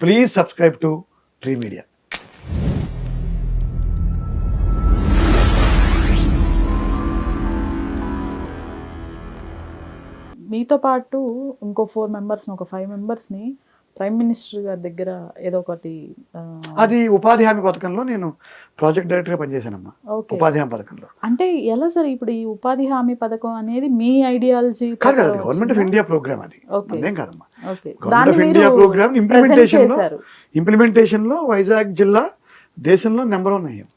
Please subscribe to tree media. మీతో పాటు ఇంకో 4 మెంబర్స్ని, ఒక 5 మెంబర్స్ని ప్రైమ్ మినిస్టర్ గారి దగ్గర ఏదో ఒకటి అది ఉపాధి హామీ పథకంలో నేను ప్రాజెక్ట్ డైరెక్టర్గా పనిచేశానమ్మా. ఉపాధి హామీ పథకంలో అంటే ఎలా సార్ ఇప్పుడు ఈ ఉపాధి హామీ పథకం అనేది మీ ఐడియాలజీ కాదు, గవర్నమెంట్ ఆఫ్ ఇండియా ప్రోగ్రామ్ అది. అదేం కాదమ్మా, okay, government of India programme ఇంప్లిమెంటేషన్లో వైజాగ్ జిల్లా దేశంలో నెంబర్ 1 అయ్యాం.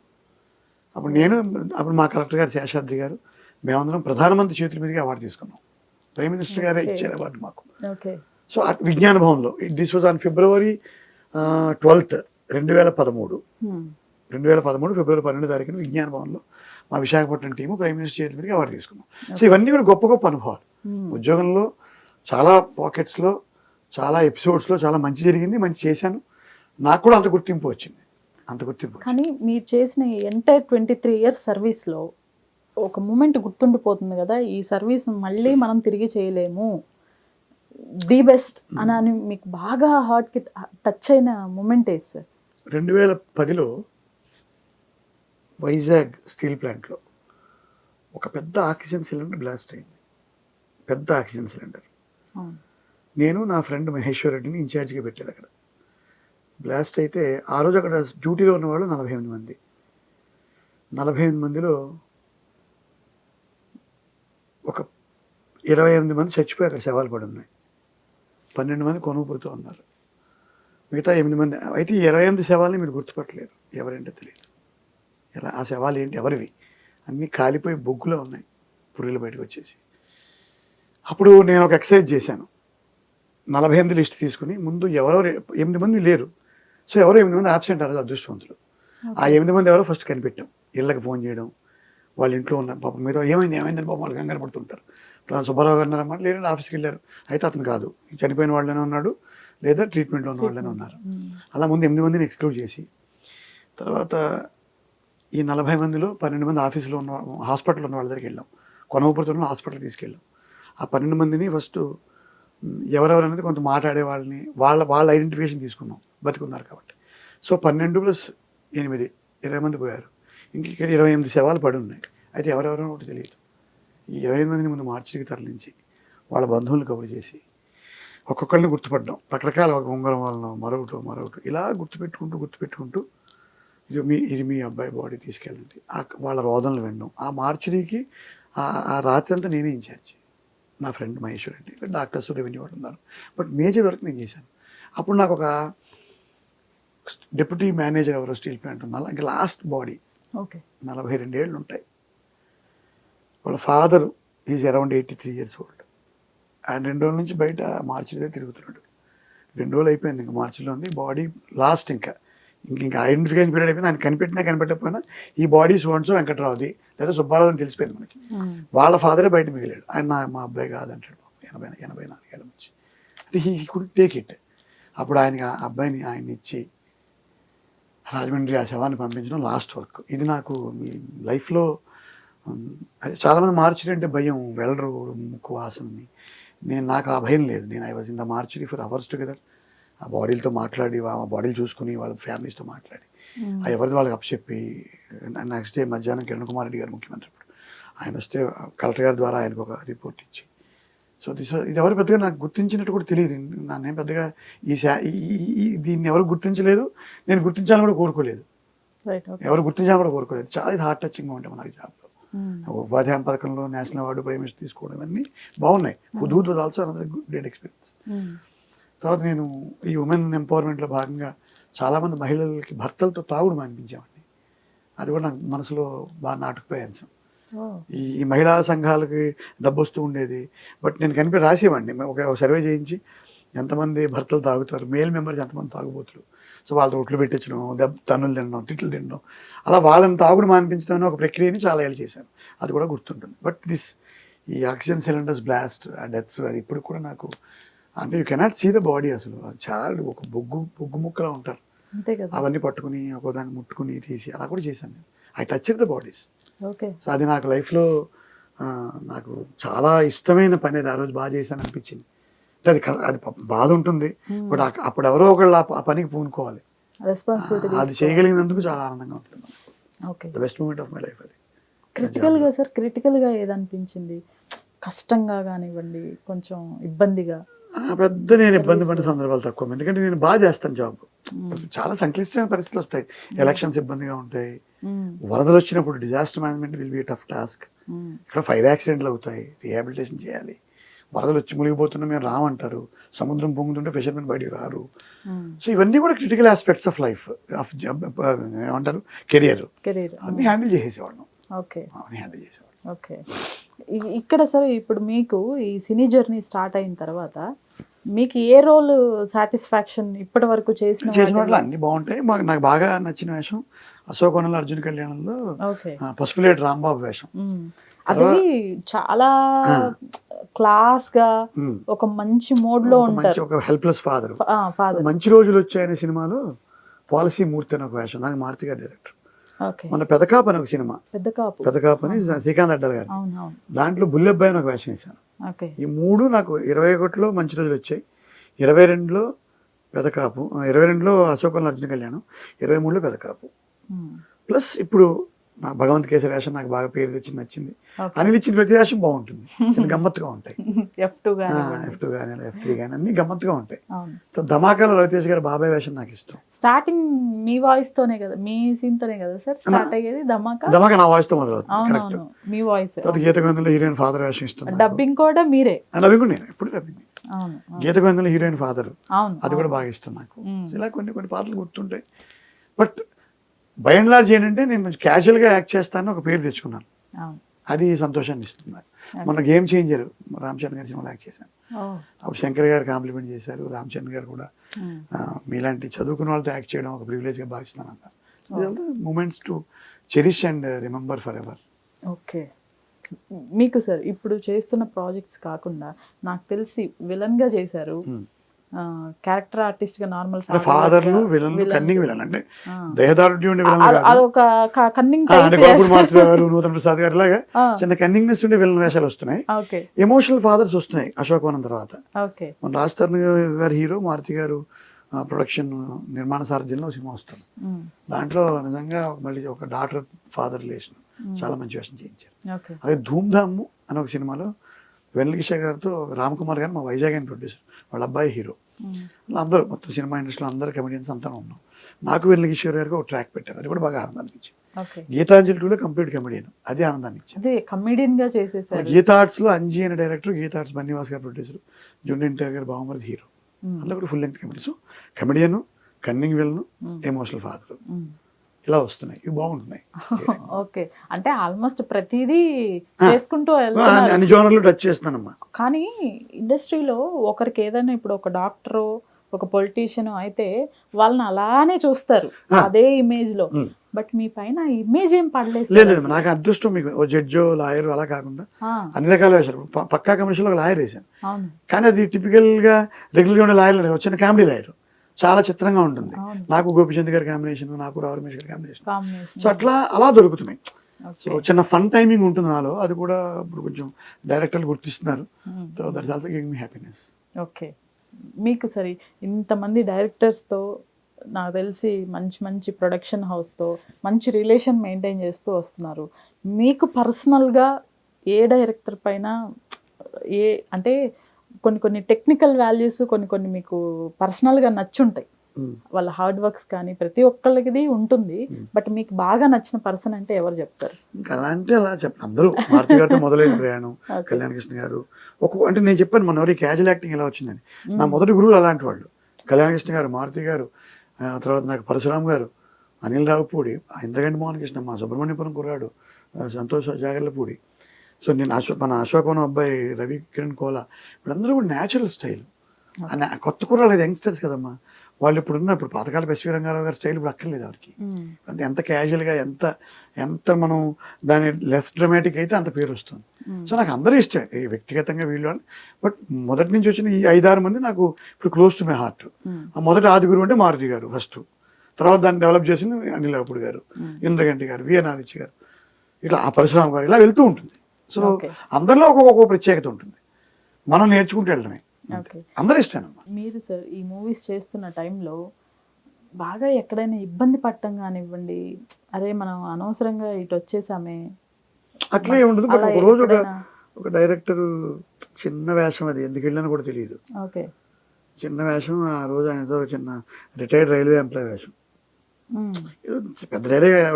అప్పుడు మా కలెక్టర్ గారు శేషాద్రి గారు మేమందరం ప్రధానమంత్రి చేతుల మీదుగా అవార్డు తీసుకున్నాం. ప్రైమ్ మినిస్టర్ గారే ఇచ్చారు అవార్డు మాకు. సో విజ్ఞాన భవన్లో this was on February 12th, 2013. 2013 ఫిబ్రవరి 12వ తారీఖున విజ్ఞాన భవన్లో మా విశాఖపట్నం టీము ప్రైమ్ మినిస్టర్ చేతుల మీదుగా అవార్డు తీసుకున్నాం. సో ఇవన్నీ కూడా గొప్ప గొప్ప అనుభవాలు. ఉద్యోగంలో చాలా పాకెట్స్లో, చాలా ఎపిసోడ్స్లో చాలా మంచి జరిగింది, మంచి చేశాను. నాకు కూడా అంత గుర్తింపు వచ్చింది. కానీ మీరు చేసిన ఎంటైర్ 23 years సర్వీస్లో ఒక మూమెంట్ గుర్తుండిపోతుంది కదా, ఈ సర్వీస్ మళ్ళీ మనం తిరిగి చేయలేము, ది బెస్ట్ అని మీకు బాగా హార్ట్కి టచ్ అయిన మూమెంట్ ఏది సార్? 2010లో వైజాగ్ స్టీల్ ప్లాంట్లో ఒక పెద్ద ఆక్సిజన్ సిలిండర్ బ్లాస్ట్ అయింది. పెద్ద ఆక్సిజన్ సిలిండర్. నేను నా ఫ్రెండ్ మహేశ్వర్ రెడ్డిని ఇన్ఛార్జ్గా పెట్టారు అక్కడ. బ్లాస్ట్ అయితే ఆ రోజు అక్కడ డ్యూటీలో ఉన్నవాళ్ళు 48 మంది. 48 మందిలో ఒక 28 మంది చచ్చిపోయారు, శవాలు పడి ఉన్నాయి. 12 మంది కొనుగుపుడుతూ ఉన్నారు. మిగతా 8 మంది అయితే ఈ 28 శవాలని మీరు గుర్తుపట్టలేరు, ఎవరేంటో తెలియదు. ఎలా ఆ శవాలు ఏంటి, ఎవరివి, అన్నీ కాలిపోయి బొగ్గులో ఉన్నాయి, పుర్రెలు బయటకు వచ్చేసి. అప్పుడు నేను ఒక ఎక్సర్సైజ్ చేశాను. 48 లిస్ట్ తీసుకుని ముందు ఎవరో 8 మంది లేరు. సో ఎవరో 8 మంది ఆబ్సెంట్ అవ్వదు, అదృష్టవంతులు. ఆ 8 మంది ఎవరో ఫస్ట్ కనిపెట్టాం. ఇళ్ళకి ఫోన్ చేయడం, వాళ్ళ ఇంట్లో ఉన్న పాపం మీద ఏమైందని పాపం వాళ్ళు కంగారు పడుతుంటారు. ఇప్పుడు సుబ్బారావు గారు అన్నమాట, లేదంటే ఆఫీస్కి వెళ్ళారు, అయితే అతను కాదు, చనిపోయిన వాళ్ళనే ఉన్నాడు, లేదా ట్రీట్మెంట్లో ఉన్న వాళ్ళనే ఉన్నారు. అలా ముందు 8 మందిని ఎక్స్క్లూడ్ చేసి, తర్వాత ఈ 40 మందిలో 12 మంది ఆఫీసులో ఉన్న హాస్పిటల్లో ఉన్న వాళ్ళ దగ్గరికి వెళ్ళాం. కొనవపురతుల్లో హాస్పిటల్ తీసుకెళ్ళాం. ఆ 12 మందిని ఫస్ట్ ఎవరెవరు అనేది కొంత మాట్లాడే వాళ్ళని వాళ్ళ ఐడెంటిఫికేషన్ తీసుకున్నాం, బతికున్నారు కాబట్టి. సో 12 + 8 20 మంది పోయారు. ఇక్కడ 28 శవాలు పడి ఉన్నాయి. అయితే ఎవరెవరో ఒకటి తెలియదు. ఈ 28 మందిని ముందు మార్చికి తరలించి వాళ్ళ బంధువులను కబురు చేసి ఒక్కొక్కరిని గుర్తుపడ్డాం. రకరకాల ఉంగరం వాళ్ళను మరొకటి ఇలా గుర్తుపెట్టుకుంటూ ఇది మీ అబ్బాయి బాడీ తీసుకెళ్ళండి. వాళ్ళ రోదనలు వినడం. ఆ మార్చికి ఆ రాత్రి అంతా నేనే ఇన్ఛార్జ్. నా friend Maheshwar Reddy, doctors revenue వాళ్ళు ఉన్నారు. బట్ మేజర్ వర్క్ నేను చేశాను. అప్పుడు నాకు ఒక డిప్యూటీ మేనేజర్ ఎవరో స్టీల్ ప్లాంట్ ఉన్నారు, ఇంకా లాస్ట్ బాడీ. 42 ఏళ్ళు ఉంటాయి. వాళ్ళ father is around 83 years old. ఆయన 2 రోజుల నుంచి బయట మార్చిలో తిరుగుతున్నాడు. 2 రోజులు అయిపోయింది, ఇంకా మార్చిలో ఉంది బాడీ లాస్ట్. ఇంకా ఐడెంటిఫికేషన్ పీరియడ్ అయిపోయింది. ఆయన కనిపెట్టకపోయినా ఈ బాడీ సోన్సో వెంకట్రావుది లేదా సుబ్బారావు అని తెలిసిపోయింది మనకి. వాళ్ళ ఫాదరే బయట మిగిలాడు. ఆయన మా అబ్బాయి కాదంటాడు. 84 ఏళ్ళ నుంచి. అంటే హీ కుడ్ టేక్ ఇట్. అప్పుడు ఆయన్ని ఇచ్చి రాజమండ్రి ఆ శవాన్ని పంపించడం లాస్ట్ వర్క్. ఇది నాకు మీ లైఫ్లో చాలామంది మార్చిరి అంటే భయం, వెళ్ళరు ముక్కు వాసనని. నాకు ఆ భయం లేదు. I was in the mortuary for hours together. ఆ బాడీలతో మాట్లాడి, ఆ బాడీలు చూసుకుని, వాళ్ళ ఫ్యామిలీస్తో మాట్లాడి, ఎవరిది వాళ్ళకి అప్పచెప్పి, నెక్స్ట్ డే మధ్యాహ్నం కిరణ్ కుమార్ రెడ్డి గారు ముఖ్యమంత్రి, ఆయన వస్తే కలెక్టర్ గారి ద్వారా ఆయనకు ఒక రిపోర్ట్ ఇచ్చి, సో ఇది ఎవరు పెద్దగా నాకు గుర్తించినట్టు కూడా తెలియదు. నేను పెద్దగా దీన్ని ఎవరు గుర్తించలేదు, నేను గుర్తించాలని కూడా కోరుకోలేదు, ఎవరు గుర్తించాలని కూడా కోరుకోలేదు. చాలా ఇది హార్ట్ టచింగ్గా ఉంటాయి నాకు జాబ్లో. ఉపాధి హామీ పథకంలో నేషనల్ అవార్డు ప్రైమ్ మినిస్టర్ తీసుకోవడం అన్నీ బాగున్నాయి. Hudhud was also another great experience. తర్వాత నేను ఈ ఉమెన్ ఎంపవర్మెంట్లో భాగంగా చాలామంది మహిళలకి భర్తలతో తాగుడు మానిపించామండి. అది కూడా నాకు మనసులో బాగా నాటుకుపోయే అంశం. ఈ మహిళా సంఘాలకి డబ్బు వస్తూ ఉండేది, బట్ నేను రాసేవాడిని. ఒక సర్వే చేయించి ఎంతమంది భర్తలు తాగుతారు, మేల్ మెంబర్స్ ఎంతమంది తాగుబోతులు, సో వాళ్ళతో ఒట్లు పెట్టించడం, తన్నులు తినడం, తిట్లు తినడం, అలా వాళ్ళని తాగుడు మానిపించడం అనే ఒక ప్రక్రియని చాలా ఏళ్ళు చేశాను. అది కూడా గుర్తుంటుంది. బట్ ఈ ఆక్సిజన్ సిలిండర్స్ బ్లాస్ట్, ఆ డెత్స్, అది ఇప్పుడు కూడా నాకు, అంటే you cannot see the body. అసలు చాలా ఒక బొగ్గు ముక్కలా ఉంటారు. అవన్నీ పట్టుకుని ఒకదాన్ని ముట్టుకుని తీసి అలా కూడా చేశాను నేను. I touch the bodies. So అది నాకు లైఫ్లో నాకు చాలా ఇష్టమైన పని. అది ఆ రోజు బాగా చేశాను అనిపించింది. అంటే అది బాధ ఉంటుంది, బట్ అప్పుడు ఎవరో ఒకళ్ళు ఆ పనికి పూనుకోవాలి. రెస్పాన్సిబిలిటీ అది చేయగలిగినందుకు చాలా ఆనందంగా ఉంటుంది. Okay. The best moment of my life అది. క్రిటికల్గా సార్, క్రిటికల్గా ఏదనిపించింది? కష్టంగా కానివ్వండి, కొంచెం ఇబ్బందిగా? పెద్ద నేను ఇబ్బంది పడిన సందర్భాలు తక్కువ, ఎందుకంటే నేను బాగా చేస్తాను జాబ్. చాలా సంక్లిష్టమైన పరిస్థితులు వస్తాయి, ఎలక్షన్స్ ఇబ్బందిగా ఉంటాయి, వరదలు వచ్చినప్పుడు disaster management will be tough task. ఇక్కడ ఫైర్ యాక్సిడెంట్లు అవుతాయి, రిహాబిలిటేషన్ చేయాలి, వరదలు వచ్చి మునిగిపోతున్నా మేము రామంటారు, సముద్రం పొంగుతుంటే ఫిషర్మెన్ బయటికి రారు. సో ఇవన్నీ కూడా critical aspects of life, of job ఏమంటారు, కెరియర్, అన్ని హ్యాండిల్ చేసేవాళ్ళం. ఓకే, అవన్నీ హ్యాండిల్ చేసేవాళ్ళం. ఓకే. ఇక్కడ సరే, ఇప్పుడు మీకు ఈ సినీ జర్నీ స్టార్ట్ అయిన తర్వాత మీకు ఏ రోల్ సాటిస్ఫాక్షన్ ఇప్పటి వరకు చేసిన వాళ్ళు అన్ని బాగుంటాయి. నాకు బాగా నచ్చిన వేషం అశోకవనంలో అర్జున్ కళ్యాణంలో ఓకే, పసుపులేటి రాంబాబు వేషం. అది చాలా క్లాస్ గా ఒక మంచి మోడ్ లో ఉంటారు, ఒక హెల్ప్లెస్ ఫాదర్. మంచి రోజులు వచ్చాయనే సినిమాలో పాలసీ మూర్తి అని ఒక వేషం, దానికి మారుతి గారు డైరెక్టర్. మన పెదకాపు అని ఒక సినిమా, పెదకాపు అని శ్రీకాంత్ అడ్డాల గారు, దాంట్లో బుల్లెబ్బాయి అని ఒక వేషం వేశాను. ఈ 3 నాకు 21లో మంచి రోజులు వచ్చాయి, 22లో పెదకాపు, 22లో అశోకంలో అర్జున కళ్యాణం, 23లో పెదకాపు. ప్లస్ ఇప్పుడు నా భగవంత్ కేసరి వేషం నాకు బాగా పేరు తెచ్చి నచ్చింది. అనిల్ ఇచ్చిన ప్రతి వేషం బాగుంటుంది, చిన్న గమ్మత్తుగా ఉంటాయి. F2 కానీ F3 కానీ అన్ని గమ్మత్తుగా ఉంటాయి. ధమాకాలో రవితేజ్ గారు బాబాయ్ వేషం నాకు ఇష్టం. స్టార్టింగ్ మీ వాయిస్ తోనే కదా, మీ సీన్ తోనే కదా సార్ స్టార్ట్ అయ్యేది ధమాకా? ధమాకా నా వాయిస్ తో మొదలవుతుంది, మీ వాయిస్. గీత గోవిందంలో హీరోయిన్ ఫాదర్ వేషం ఇష్టం. డబ్బింగ్ కూడా మీరే? డబ్బింగ్ కూడా నేను, ఎప్పుడు డబ్బింగ్. గీత గోవిందంలో హీరోయిన్ ఫాదర్, అది కూడా బాగా ఇష్టం నాకు. ఇలా కొన్ని పాటలు గుర్తుంటాయి. బట్ బై అండ్ లార్జ్ ఏంటంటే నేను క్యాజువల్గా యాక్ట్ చేస్తానని ఒక పేరు తెచ్చుకున్నాను, అది సంతోషాన్ని ఇస్తుంది నాకు. మొన్న గేమ్ చేంజర్ రామ్ చరణ్ గారి సినిమాలో యాక్ట్ చేశాను, అప్పుడు శంకర్ గారు కాంప్లిమెంట్ చేశారు, రామ్ చరణ్ గారు కూడా మీలాంటి చదువుకున్న వాళ్ళతో యాక్ట్ చేయడం ఒక ప్రివిలేజ్గా భావిస్తాను అన్నారు. Moments to cherish and remember forever. Okay. మీకు సార్ ఇప్పుడు చేస్తున్న ప్రాజెక్ట్స్ కాకుండా నాకు తెలిసి విలన్ గా చేశారు, క్యారెక్టర్ ఆర్టిస్ట్ గా, నార్మల్ ఫాదర్లు విలన్లు, కన్నింగ్ విలన్ అంటే దయదారుడ్యం ఉండే విలన్ కాదు, అదొక కన్నింగ్ నూతన ప్రసాద్ గారు లాగా చిన్న కన్నింగ్నెస్ ఉండే విలన్ వేషాలు వస్తున్నాయి. ఎమోషనల్ ఫాదర్స్ వస్తున్నాయి అశోకవనం తర్వాత. మన రాజ్ తరుణ్ గారు హీరో, మారుతి గారు ప్రొడక్షన్ నిర్మాణ సారథ్యంలో సినిమా వస్తుంది. దాంట్లో నిజంగా మళ్ళీ ఒక డాటర్ ఫాదర్ రిలేషన్ చాలా మంచి వేషం చేయించారు. అలాగే ధూమ్ ధామ్ అని ఒక సినిమాలో వెన్నెల కిషోర్ గారితో రామ్ కుమార్ గారు మా వైజాగ్ అని ప్రొడ్యూసర్, వాళ్ళ అబ్బాయి హీరో. అందరూ మొత్తం సినిమా ఇండస్ట్రీలో అందరూ కమెడియన్స్ అంతా ఉన్నాం. నాకు వెన్నెల కిషోర్ గారికి ఒక ట్రాక్ పెట్టారు, అది కూడా బాగా ఆనందాన్ని ఇచ్చింది. గీతాంజలి 2లో కంప్లీట్ కమెడియన్, అది ఆనందాన్ని ఇచ్చింది. గీతా ఆర్ట్స్ లో అంజీ అనే డైరెక్టర్, గీతా ఆర్ట్స్ బన్నీవాస్ గారు ప్రొడ్యూసర్, జూనియర్ ఎన్టీఆర్ గారు బావమరిది హీరో, అందులో కూడా full length comedy. So comedian, cunning villain, emotional father ఇలా వస్తున్నాయి, ఇవి బాగుంటున్నాయి. ఓకే, అంటే ఆల్మోస్ట్ ప్రతిదీ చేసుకుంటూ అన్ని జోనర్లు టచ్ చేస్తున్నానమ్మా. కానీ ఇండస్ట్రీలో ఒకరికి ఏదైనా, ఇప్పుడు ఒక డాక్టరు, ఒక పొలిటీషియన్ అయితే వాళ్ళని అలానే చూస్తారు అదే ఇమేజ్ లో, బట్ మీ పైన ఇమేజ్ ఏం పడలేదు. లేదు, నాకు అదృష్టం, మీకు ఓ జడ్జో లాయర్ అలా కాకుండా అన్ని రకాల వేశారు. పక్కా కమర్షియల్ ఒక లాయర్ వేశాను, కానీ అది టిపికల్ గా రెగ్యులర్ గా ఉండే లాయర్ వచ్చిన కామెడీ లాయర్, చాలా చిత్రంగా ఉంటుంది. నాకు గోపిచంద్ గారి కాంబినేషన్, నాకు రావు రమేష్ గారి కాంబినేషన్, సో అలా దొరుకుతున్నాయి. సో చిన్న ఫన్ టైమింగ్ ఉంటుంది నాలో, అది కూడా ఇప్పుడు కొంచెం డైరెక్టర్లు గుర్తిస్తున్నారు. That's also giving me happiness. Okay. మీకు సరే ఇంతమంది డైరెక్టర్స్తో నాకు తెలిసి మంచి మంచి ప్రొడక్షన్ హౌస్తో మంచి రిలేషన్ మెయింటైన్ చేస్తూ వస్తున్నారు. మీకు పర్సనల్గా ఏ డైరెక్టర్ పైన అంటే కొన్ని టెక్నికల్ వాల్యూస్ కొన్ని మీకు పర్సనల్గా నచ్చుంటాయి, వాళ్ళ హార్డ్ వర్క్స్ కానీ ప్రతి ఒక్కళ్ళకి ఉంటుంది, బట్ మీకు బాగా నచ్చిన పర్సన్ అంటే ఎవరు చెప్తారు? అలా అంటే అలా చెప్పండి, అందరూ. మారుతి గారితో మొదలైన ప్రయాణం, కళ్యాణ్ కృష్ణ గారు, అంటే నేను చెప్పాను మన ఎవరి క్యాజువల్ యాక్టింగ్ ఎలా వచ్చిందని, నా మొదటి గురువులు అలాంటి వాళ్ళు. కళ్యాణ్ కృష్ణ గారు, మారుతి గారు, తర్వాత నాకు పరశురామ్ గారు, అనిల్ రావుపూడి, ఇంద్రగంటి మోహన్ కృష్ణ, మా సుబ్రహ్మణ్యపురం కుర్రాడు సంతోష్ జాగర్లపూడి. సో నేను మన అశోకవనం అబ్బాయి రవి కిరణ్ కోలా, వీళ్ళందరూ కూడా న్యాచురల్ స్టైల్. కొత్త కుర్రాలు యంగ్స్టర్స్ కదమ్మా, వాళ్ళు ఇప్పుడు పాతకాల ఎస్వి రంగారావు గారి స్టైల్ ఇప్పుడు అక్కర్లేదు ఎవరికి. ఎంత క్యాజువల్గా, ఎంత మనం దాని లెస్ డ్రమాటిక్ అయితే అంత పేరు వస్తుంది. సో నాకు అందరూ ఇష్టం వ్యక్తిగతంగా వీళ్ళు, బట్ మొదటి నుంచి వచ్చిన ఈ 5-6 మంది నాకు ఇప్పుడు క్లోజ్ టు మై హార్ట్. మొదటి ఆది గురువు అంటే మారుతి గారు ఫస్ట్, తర్వాత దాన్ని డెవలప్ చేసింది అనిల్ రావుపూడి గారు, ఇంద్రగంటి గారు, విఎన్ ఆదిత్య గారు, ఇట్లా ఆ పరశురామ్ గారు, ఇలా వెళ్తూ ఉంటుంది. సో అందరిలో ఒక్కొక్క ప్రత్యేకత ఉంటుంది, మనం నేర్చుకుంటూ వెళ్ళడమే. ఓకే. అందరూ ఇష్టమమ్మా. మీరు సార్ ఈ మూవీస్ చేస్తున్న టైంలో బాగా ఎక్కడైనా ఇబ్బంది పడటం కానివ్వండి, అరే మనం అనవసరంగా ఇటు వచ్చేసామే, అట్లే ఉండదు. బట్ అలా ఒక రోజు ఎప్పుడైనా? ఒక డైరెక్టర్ చిన్న వేషం, అది ఎందుకు వెళ్ళానో కూడా తెలియదు, ఓకే. చిన్న వేషం. ఆ రోజు ఆయనతో చిన్న రిటైర్డ్ రైల్వే ఎంప్లాయ్ వేషం. మ్మ్. ఏదో పెద్ద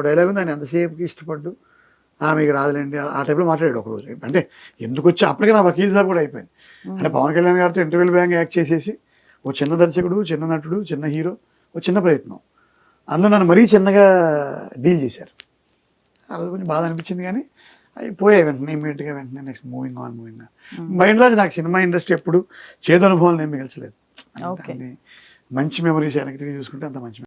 డైలాగ్ ఉంది, ఆయన ఎంతసేపుకి ఇష్టపడ్డు మీకు రాదులేండి ఆ టైప్లో మాట్లాడాడు ఒక రోజు. అంటే ఎందుకు వచ్చి అప్పటికే నా వకీల్ సాబ్ కూడా అయిపోయింది. అంటే పవన్ కళ్యాణ్ గారితో ఇంటర్వ్యూల్ బ్యాంక్ యాక్ట్ చేసేసి ఓ చిన్న దర్శకుడు, చిన్న నటుడు, చిన్న హీరో, ఓ చిన్న ప్రయత్నం, అందులో నన్ను మరీ చిన్నగా డీల్ చేశారు. ఆ రోజు కొంచెం బాధ అనిపించింది, కానీ అవి పోయాయి వెంటనే, ఇమీడియట్గా వెంటనే నెక్స్ట్ మూవింగ్ ఆన్. మైండ్ లాజ్ నాకు సినిమా ఇండస్ట్రీ ఎప్పుడు చేదు అనుభవాలు నేను మిగల్చలేదు. ఓకే. అన్ని మంచి మెమరీస్ వెనక్కి తిరిగి చూసుకుంటే అంత మంచి